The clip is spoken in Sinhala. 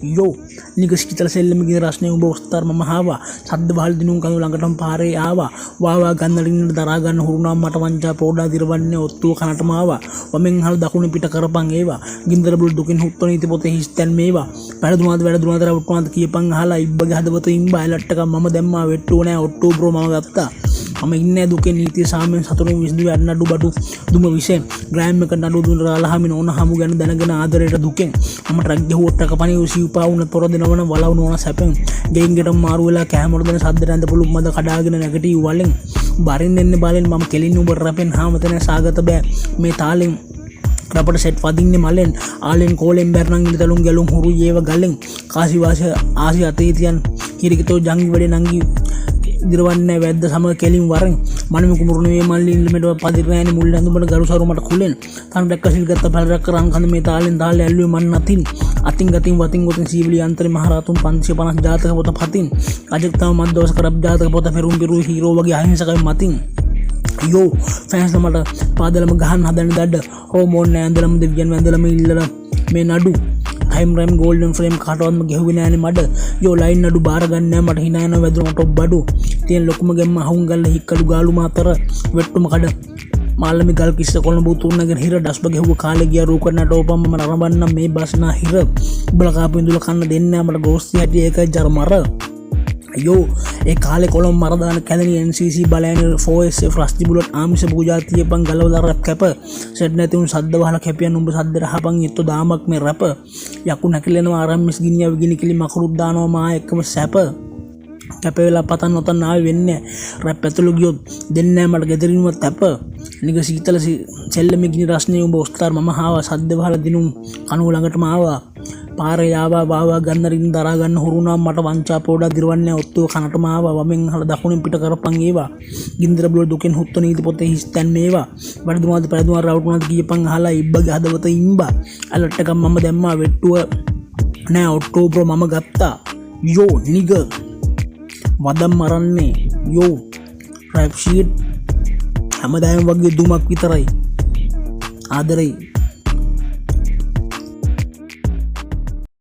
යෝ නිගස් කිතල සෙල්ලමගේ රස්නේ උඹ ඔස්තර මම ආවා සද්ද වහල් දිනුම් කඳු ළඟටම පාරේ ආවා වාවා ගන්නලින් දරා ගන්න හුරුනා මට වංචා පොඩා දිරවන්නේ ඔත්තුව කනටම ආවා වමෙන් හල් දකුණු පිට කරපන් ඒවා ගින්දර බුල් දුකින් හුත්තන ඉති පොතේ හිස්තන් මේවා පැරදුනාද වැඩදුනාද රවුටුනාද කියපන් අහලා ඉබ්බගේ හදවත ඉම්බා ඇලට්ටක මම දැම්මා වෙට්ටුව නෑ ඔට්ටු බ්‍රෝ මම ගත්තා මම ඉන්නේ දුකේ නීතිය සාමෙන් සතුටින් විසඳු වැඩ නඩු බඩු දුම විසෙන් ග්‍රෑම් එක නඩු දුන රාලහමින ඕන හමු ගැන දැනගෙන ආදරයට දුකෙන් මම ට්‍රක් ගහුවට කපණි උසිව්පා වුණ තොර දෙනවන වලවුන ඕන සැපෙන් ගෙයින් ගෙට මාරු වෙලා කැමර දෙන සද්දට ඇඳ පුළු මද කඩාගෙන නැගටි වලෙන් බරින් දෙන්නේ බලෙන් මම කෙලින් උඹ රැපෙන් හාමතන සාගත බෑ මේ තාලෙන් රපට සෙට් වදින්නේ මලෙන් ආලෙන් කෝලෙන් බැරනන් ඉලතලුන් ගැලුම් හුරු ඒව ගලෙන් කාසි වාස ආසි අතීතියන් කිරිකතෝ ජංගි වැඩේ නංගි දිරවන්නේ වැද්ද සම කෙලින් වරෙන් මනම කුමුරුනේ මල්ලි ඉල්ලමෙට පදිරෑනි මුල් ඇඳුමට ගරුසරු මට කුලෙන් තන දැක්කසිල් ගත්ත පළරක් කරන් කඳ මේ තාලෙන් තාලේ ඇල්ලුවේ මන් නතින් අතින් ගතින් වතින් ගොතින් සීවිලි අන්තරේ මහරතුන් 550 ජාතක පොත පතින් අජක්තාව මත් දවස් කරබ් ජාතක පොත පෙරුම් පිරු හීරෝ වගේ අහිංසකයි මතින් යෝ ෆෑන්ස් මට පාදලම ගහන්න හදන දඩ හෝමෝන් නෑ ඇඳලම දෙවියන් වැඳලම ඉල්ලලා මේ නඩු ටයිම් රයිම් ගෝල්ඩන් ෆ්‍රේම් කාටවත්ම ගෙහුවේ නෑනේ මඩ යෝ ලයින් නඩු බාර ගන්න නෑ මට hina යනවා වැදුනට ඔබ්බඩු තියෙන ලොකුම ගෙම්ම අහුන් ගල්ල හික්කලු ගාලු මාතර වෙට්ටුම කඩ මාළමි ගල් කිස්ස කොළඹ උතුරුනගෙන හිර ඩස්බ ගෙහුව කාලේ ගියා රූකඩනට ඕපම් මම නරඹන්න මේ බස්නා හිර උඹලා කාපු ඉඳුල කන්න දෙන්නේ නෑ මට ගෝස්ති හැටි ඒකයි ජරමර අයෝ ඒ කාලේ කොළඹ මරදාන කැදෙනි NCC බලයන් 4SF රස්ති බුලට් ආමිෂ පූජා තියපන් ගලව දරක් කැප සෙට් නැති උන් සද්ද වහලා කැපියන් උඹ සද්දට හපන් එක්ක දාමක් මේ රැප යකු නැකිලෙනවා ආරම්මිස් ගිනියව ගිනි කිලි මකරුත් දානවා මා එක්කම සැප කැප වෙලා පතන් නොතන් ආවේ වෙන්නේ රැප් ඇතුළු ගියොත් දෙන්නේ නෑ මට ගෙදරින්වත් තැප නික සීතල සෙල්ලමේ ගිනි රස්නේ උඹ ඔස්තර මම ආවා සද්ද වහලා දිනුම් කණුව ළඟටම ආවා පාරේ ආවා වාවා ගන්නරින් දරා ගන්න හුරුනා මට වංචා පොඩා දිරවන්නේ ඔත්තුව කනටම ආවා වමෙන් හල දකුණෙන් පිට කරපන් ඒවා ගින්දර බුල දුකෙන් හුත්තු නීති පොතේ හිස්තන් මේවා වැඩදුනාද පැරදුනා රවුටුනාද කියපන් අහලා ඉබ්බගේ හදවත ඉම්බා ඇලට්ටක මම දැම්මා වෙට්ටුව නෑ ඔට්ටු බ්‍රෝ මම ගත්තා යෝ නිග වදම් මරන්නේ යෝ රැප් ෂීට් හැමදාම වගේ දුමක් විතරයි ආදරේ